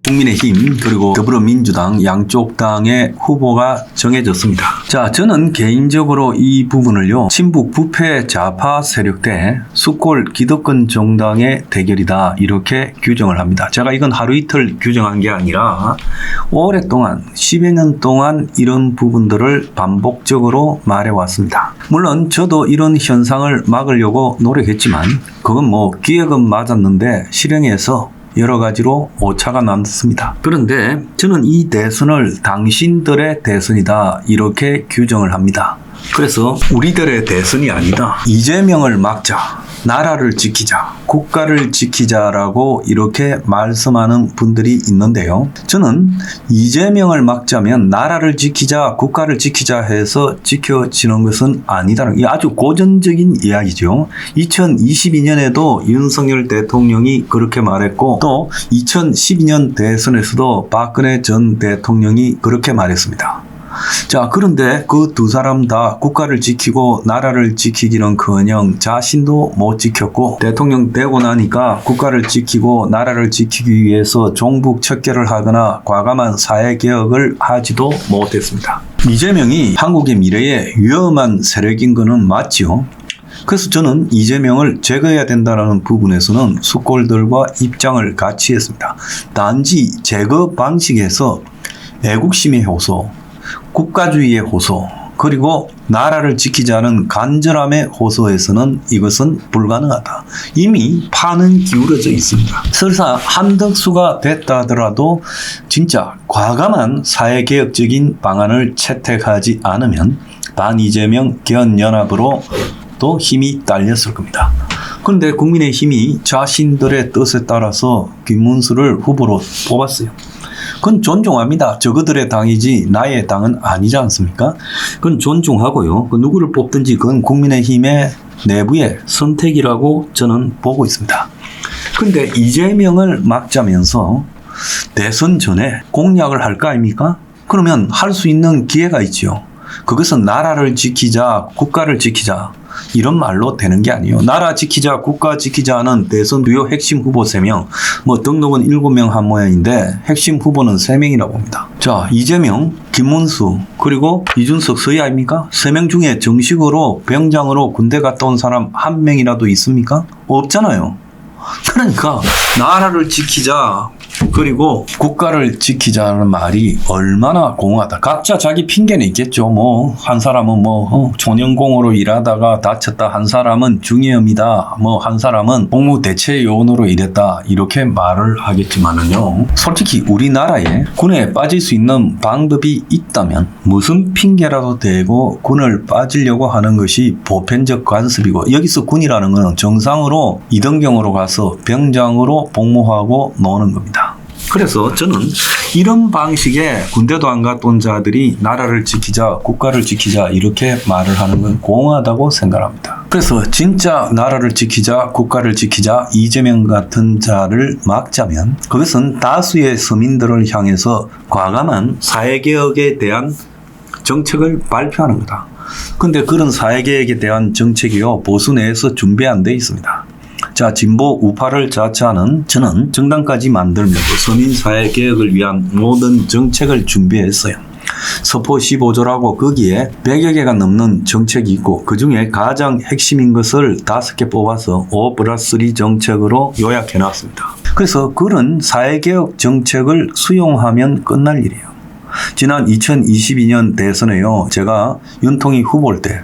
국민의힘 그리고 더불어민주당 양쪽 당의 후보가 정해졌습니다. 자, 저는 개인적으로 이 부분을요, 친북 부패 좌파 세력 대 수골 기득권 정당의 대결이다, 이렇게 규정을 합니다. 제가 이건 하루 이틀 규정한 게 아니라 오랫동안 10여 년 동안 이런 부분들을 반복적으로 말해왔습니다. 물론 저도 이런 현상을 막으려고 노력했지만 그건 뭐 기획은 맞았는데 실행에서 여러 가지로 오차가 났습니다. 그런데 저는 이 대선을 당신들의 대선이다, 이렇게 규정을 합니다. 그래서 우리들의 대선이 아니다, 이재명을 막자, 나라를 지키자, 국가를 지키자라고 이렇게 말씀하는 분들이 있는데요. 저는 이재명을 막자면 나라를 지키자, 국가를 지키자 해서 지켜지는 것은 아니다라는, 이 아주 고전적인 이야기죠. 2022년에도 윤석열 대통령이 그렇게 말했고, 또 2012년 대선에서도 박근혜 전 대통령이 그렇게 말했습니다. 자, 그런데 그 두 사람 다 국가를 지키고 나라를 지키기는커녕 자신도 못 지켰고, 대통령 되고 나니까 국가를 지키고 나라를 지키기 위해서 종북 척결을 하거나 과감한 사회개혁을 하지도 못했습니다. 이재명이 한국의 미래에 위험한 세력인 것은 맞지요. 그래서 저는 이재명을 제거해야 된다는 부분에서는 수골들과 입장을 같이 했습니다. 단지 제거 방식에서 애국심의 호소, 국가주의의 호소, 그리고 나라를 지키자는 간절함의 호소에서는 이것은 불가능하다. 이미 판은 기울어져 있습니다. 설사 한덕수가 됐다 하더라도 진짜 과감한 사회개혁적인 방안을 채택하지 않으면 반이재명 개헌연합으로 또 힘이 딸렸을 겁니다. 그런데 국민의힘이 자신들의 뜻에 따라서 김문수를 후보로 뽑았어요. 그건 존중합니다. 저그들의 당이지 나의 당은 아니지 않습니까? 그건 존중하고요. 그 누구를 뽑든지 그건 국민의힘의 내부의 선택이라고 저는 보고 있습니다. 그런데 이재명을 막자면서 대선 전에 공약을 할 거 아닙니까? 그러면 할 수 있는 기회가 있지요. 그것은 나라를 지키자, 국가를 지키자, 이런 말로 되는 게 아니에요. 나라 지키자, 국가 지키자는 대선 주요 핵심 후보 3명, 뭐 등록은 7명 한 모양인데 핵심 후보는 3명이라고 봅니다. 자, 이재명, 김문수, 그리고 이준석, 서희 아닙니까? 3명 중에 정식으로 병장으로 군대 갔다 온 사람 1명이라도 있습니까? 없잖아요. 그러니까 나라를 지키자, 그리고 국가를 지키자는 말이 얼마나 공허하다. 각자 자기 핑계는 있겠죠. 뭐 한 사람은 초년공으로 일하다가 다쳤다, 한 사람은 중이염이다, 뭐 한 사람은 복무 대체 요원으로 일했다, 이렇게 말을 하겠지만은요, 솔직히 우리나라에 군에 빠질 수 있는 방법이 있다면 무슨 핑계라도 대고 군을 빠지려고 하는 것이 보편적 관습이고, 여기서 군이라는 건 정상으로 이등병으로 가서 병장으로 복무하고 노는 겁니다. 그래서 저는 이런 방식의 군대도 안 갔다 온 자들이 나라를 지키자, 국가를 지키자, 이렇게 말을 하는 건 공허하다고 생각합니다. 그래서 진짜 나라를 지키자, 국가를 지키자, 이재명 같은 자를 막자면 그것은 다수의 서민들을 향해서 과감한 사회개혁에 대한 정책을 발표하는 거다. 그런데 그런 사회개혁에 대한 정책이요, 보수 내에서 준비 안 돼 있습니다. 자, 진보 우파를 자처하는 저는 정당까지 만들면서 서민사회개혁을 위한 모든 정책을 준비했어요. 서포 15조라고 거기에 100여 개가 넘는 정책이 있고, 그 중에 가장 핵심인 것을 5개 뽑아서 5+3 정책으로 요약해놨습니다. 그래서 그런 사회개혁 정책을 수용하면 끝날 일이에요. 지난 2022년 대선에요, 제가 윤통이 후보일 때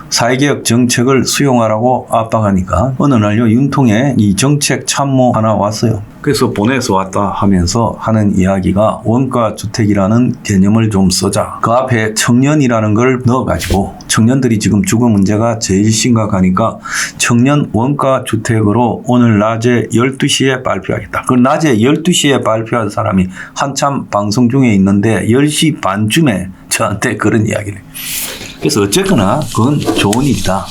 사회개혁 정책을 수용하라고 압박하니까 어느 날요, 윤통에 이 정책 참모 하나 왔어요. 그래서 보내서 왔다 하면서 하는 이야기가 원가주택이라는 개념을 좀 쓰자. 그 앞에 청년이라는 걸 넣어가지고, 청년들이 지금 주거 문제가 제일 심각하니까 청년 원가주택으로 오늘 낮에 12시에 발표하겠다. 그 낮에 12시에 발표한 사람이 한참 방송 중에 있는데 10시 반쯤에 저한테 그런 이야기를 해요. 그래서 어쨌거나 그건 좋은 일이다,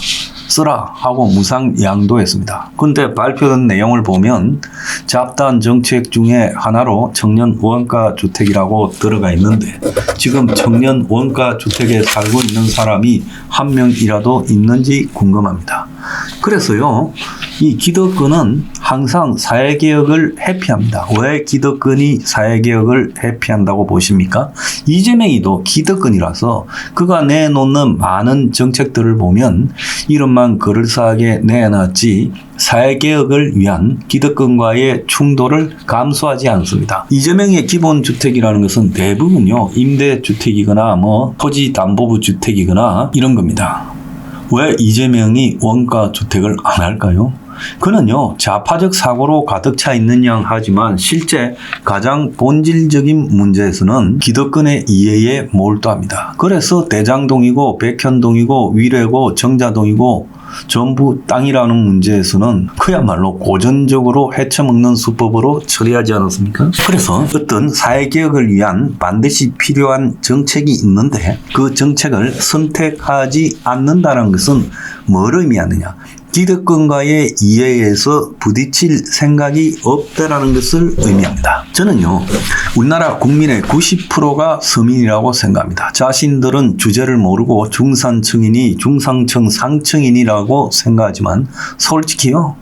쓰라 하고 무상 양도했습니다. 그런데 발표된 내용을 보면 잡다한 정책 중에 하나로 청년 원가 주택이라고 들어가 있는데, 지금 청년 원가 주택에 살고 있는 사람이 한 명이라도 있는지 궁금합니다. 그래서요, 이 기득권은 항상 사회개혁을 회피합니다. 왜 기득권이 사회개혁을 회피한다고 보십니까? 이재명이도 기득권이라서 그가 내놓는 많은 정책들을 보면 이름만 그럴싸하게 내놨지 사회개혁을 위한 기득권과의 충돌을 감수하지 않습니다. 이재명의 기본주택이라는 것은 대부분요 임대주택이거나 토지담보부 주택이거나 이런 겁니다. 왜 이재명이 원가주택을 안 할까요? 그는요 좌파적 사고로 가득 차 있는 양 하지만 실제 가장 본질적인 문제에서는 기득권의 이해에 몰두합니다. 그래서 대장동이고 백현동이고 위례고 정자동이고 전부 땅이라는 문제에서는 그야말로 고전적으로 헤쳐먹는 수법으로 처리하지 않았습니까? 그래서 어떤 사회개혁을 위한 반드시 필요한 정책이 있는데 그 정책을 선택하지 않는다는 것은 뭘 의미하느냐? 기득권과의 이해에서 부딪힐 생각이 없다라는 것을 의미합니다. 저는요, 우리나라 국민의 90%가 서민이라고 생각합니다. 자신들은 주제를 모르고 중산층이니 중상층 상층인이라고 생각하지만 솔직히요,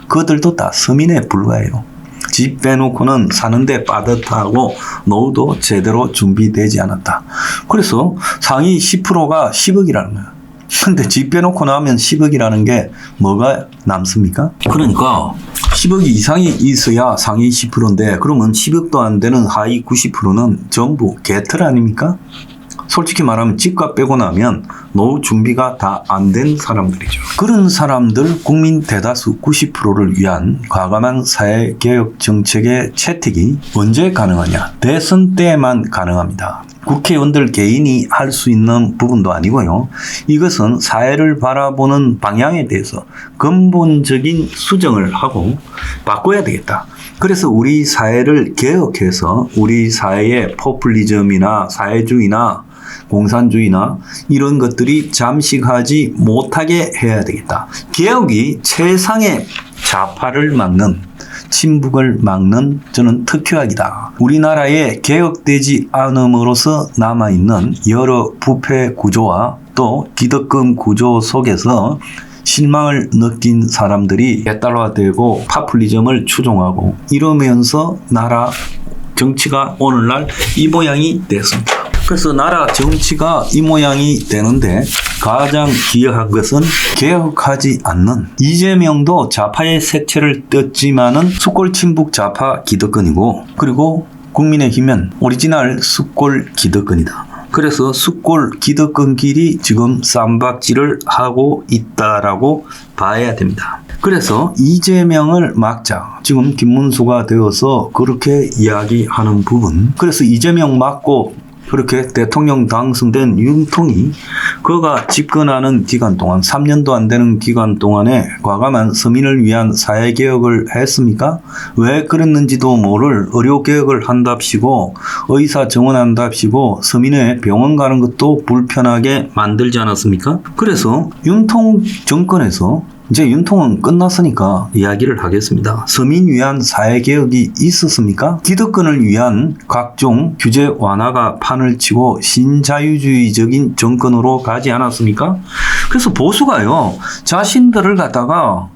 그들도 다 서민에 불과해요. 집 빼놓고는 사는데 빠듯하고 노후도 제대로 준비되지 않았다. 그래서 상위 10%가 10억이라는 거예요. 근데 집 빼놓고 나면 10억이라는 게 뭐가 남습니까? 그러니까 10억 이상이 있어야 상위 10%인데 그러면 10억도 안 되는 하위 90%는 전부 개털 아닙니까? 솔직히 말하면 집값 빼고 나면 노후 준비가 다 안 된 사람들이죠. 그런 사람들 국민 대다수 90%를 위한 과감한 사회개혁 정책의 채택이 언제 가능하냐? 대선 때만 가능합니다. 국회의원들 개인이 할 수 있는 부분도 아니고요. 이것은 사회를 바라보는 방향에 대해서 근본적인 수정을 하고 바꿔야 되겠다. 그래서 우리 사회를 개혁해서 우리 사회의 포퓰리즘이나 사회주의나 공산주의나 이런 것들이 잠식하지 못하게 해야 되겠다. 개혁이 최상의 좌파를 막는 친북을 막는 저는 특효약이다. 우리나라에 개혁되지 않음으로써 남아있는 여러 부패 구조와 또 기득권 구조 속에서 실망을 느낀 사람들이 개딸화되고 파퓰리즘을 추종하고 이러면서 나라 정치가 오늘날 이 모양이 됐습니다. 그래서 나라 정치가 이 모양이 되는데 가장 기여한 것은 개혁하지 않는 이재명도 좌파의 색채를 떴지만은 수골 친북 좌파 기득권이고 그리고 국민의힘은 오리지널 수골 기득권이다. 그래서 수골 기득권끼리 지금 쌈박질을 하고 있다라고 봐야 됩니다. 그래서 이재명을 막자. 지금 김문수가 되어서 그렇게 이야기하는 부분. 그래서 이재명 막고 그렇게 대통령 당선된 윤통이 그가 집권하는 기간 동안 3년도 안 되는 기간 동안에 과감한 서민을 위한 사회개혁을 했습니까? 왜 그랬는지도 모를 의료개혁을 한답시고 의사 정원한답시고 서민의 병원 가는 것도 불편하게 만들지 않았습니까? 그래서 윤통 정권에서 이제 윤통은 끝났으니까 이야기를 하겠습니다. 서민 위한 사회개혁이 있었습니까? 기득권을 위한 각종 규제 완화가 판을 치고 신자유주의적인 정권으로 가지 않았습니까? 그래서 보수가요, 자신들을 갖다가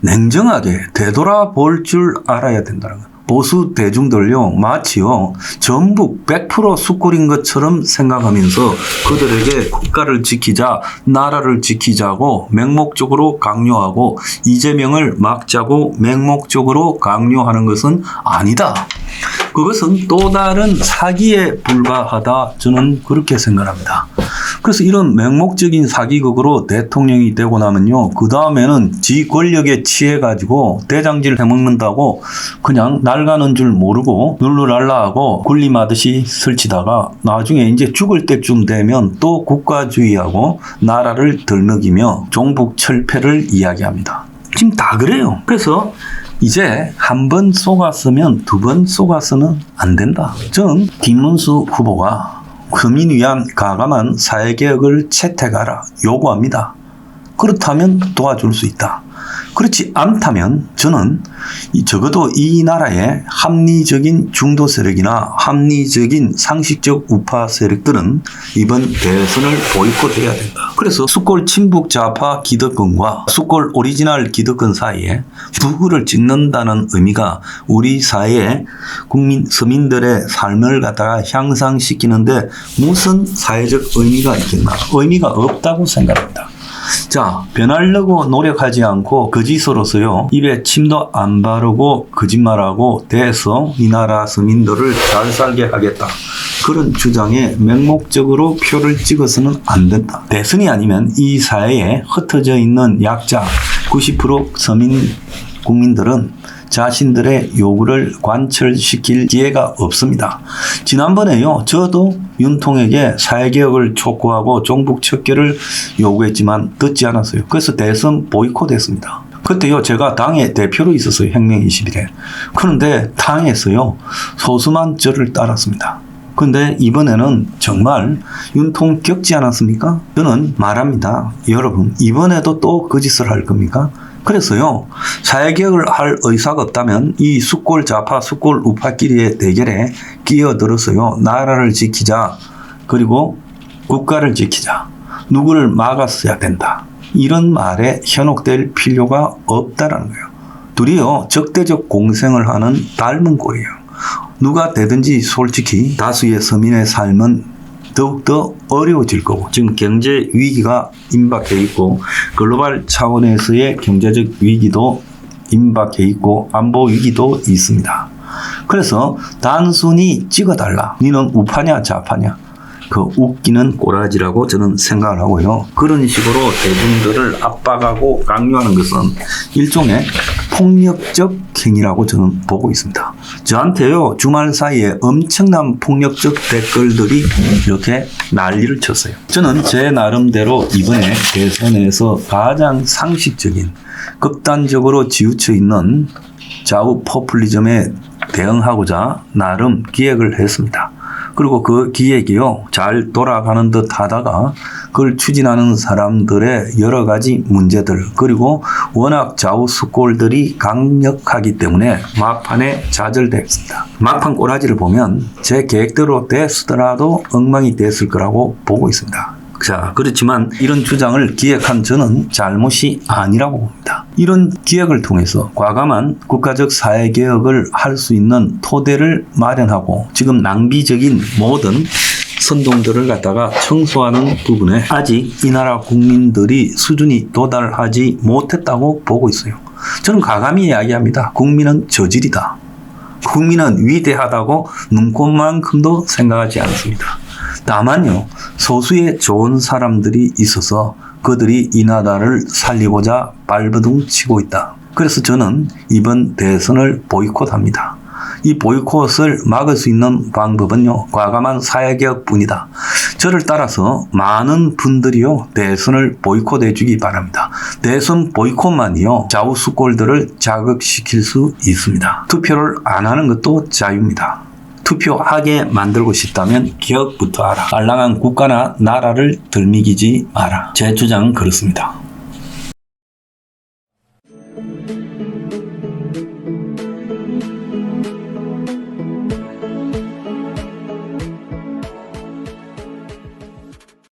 냉정하게 되돌아볼 줄 알아야 된다는 거예요. 보수 대중들요, 마치요, 전북 100% 수골인 것처럼 생각하면서 그들에게 국가를 지키자, 나라를 지키자고 맹목적으로 강요하고 이재명을 막자고 맹목적으로 강요하는 것은 아니다. 그것은 또 다른 사기에 불과하다. 저는 그렇게 생각합니다. 그래서 이런 맹목적인 사기극으로 대통령이 되고 나면요, 그 다음에는 지 권력에 취해가지고 대장질 해먹는다고 그냥 날가는 줄 모르고 룰루랄라하고 군림하듯이 설치다가 나중에 이제 죽을 때쯤 되면 또 국가주의하고 나라를 덜먹이며 종북 철폐를 이야기합니다. 지금 다 그래요. 그래서 이제 한 번 쏘갔으면 두 번 쏘가서는 안 된다. 저는 김문수 후보가 서민 위한 과감한 사회개혁을 채택하라 요구합니다. 그렇다면 도와줄 수 있다. 그렇지 않다면 저는 적어도 이 나라의 합리적인 중도 세력이나 합리적인 상식적 우파 세력들은 이번 대선을 보이콧해야 된다. 그래서 수골 친북 좌파 기득권과 수골 오리지널 기득권 사이에 부부를 짓는다는 의미가 우리 사회의 서민들의 삶을 갖다가 향상시키는데 무슨 사회적 의미가 있겠나? 의미가 없다고 생각합니다. 자, 변하려고 노력하지 않고 거짓으로서요, 입에 침도 안 바르고 거짓말하고 대서 이 나라 서민들을 잘 살게 하겠다. 그런 주장에 맹목적으로 표를 찍어서는 안 된다. 대선이 아니면 이 사회에 흩어져 있는 약자 90% 서민 국민들은 자신들의 요구를 관철시킬 기회가 없습니다. 지난번에요, 저도 윤통에게 사회개혁을 촉구하고 종북 척결을 요구했지만 듣지 않았어요. 그래서 대선 보이콧했습니다. 그때요, 제가 당의 대표로 있었어요. 혁명 20일에. 그런데 당에서요, 소수만 저를 따랐습니다. 근데 이번에는 정말 윤통 겪지 않았습니까? 저는 말합니다. 여러분, 이번에도 또 거짓을 할 겁니까? 그래서요, 사회개혁을 할 의사가 없다면 이 수골 좌파, 수골 우파끼리의 대결에 끼어들어서요, 나라를 지키자, 그리고 국가를 지키자, 누구를 막았어야 된다. 이런 말에 현혹될 필요가 없다라는 거예요. 둘이요, 적대적 공생을 하는 닮은 꼴이에요. 누가 되든지 솔직히 다수의 서민의 삶은 더욱더 어려워질 거고, 지금 경제 위기가 임박해 있고 글로벌 차원에서의 경제적 위기도 임박해 있고 안보 위기도 있습니다. 그래서 단순히 찍어달라, 니는 우파냐 좌파냐, 그 웃기는 꼬라지라고 저는 생각을 하고요. 그런 식으로 대중들을 압박하고 강요하는 것은 일종의 폭력적 행위라고 저는 보고 있습니다. 저한테요, 주말 사이에 엄청난 폭력적 댓글들이 이렇게 난리를 쳤어요. 저는 제 나름대로 이번에 대선에서 가장 상식적인, 극단적으로 치우쳐 있는 좌우 포퓰리즘에 대응하고자 나름 기획을 했습니다. 그리고 그 기획이요, 잘 돌아가는 듯 하다가 그걸 추진하는 사람들의 여러 가지 문제들, 그리고 워낙 좌우 수골들이 강력하기 때문에 막판에 좌절됐습니다. 막판 꼬라지를 보면 제 계획대로 됐더라도 엉망이 됐을 거라고 보고 있습니다. 자, 그렇지만 이런 주장을 기획한 저는 잘못이 아니라고 봅니다. 이런 기획을 통해서 과감한 국가적 사회개혁을 할 수 있는 토대를 마련하고 지금 낭비적인 모든 선동들을 갖다가 청소하는 부분에 아직 이 나라 국민들이 수준이 도달하지 못했다고 보고 있어요. 저는 과감히 이야기합니다. 국민은 저질이다. 국민은 위대하다고 눈꼽만큼도 생각하지 않습니다. 다만요, 소수의 좋은 사람들이 있어서 그들이 이 나라를 살리고자 발버둥 치고 있다. 그래서 저는 이번 대선을 보이콧합니다. 이 보이콧을 막을 수 있는 방법은요, 과감한 사회개혁뿐이다. 저를 따라서 많은 분들이요, 대선을 보이콧해 주기 바랍니다. 대선 보이콧만이요, 좌우 수골들을 자극시킬 수 있습니다. 투표를 안 하는 것도 자유입니다. 투표하게 만들고 싶다면 개혁부터 하라. 말랑한 국가나 나라를 들미기지 마라. 제 주장은 그렇습니다.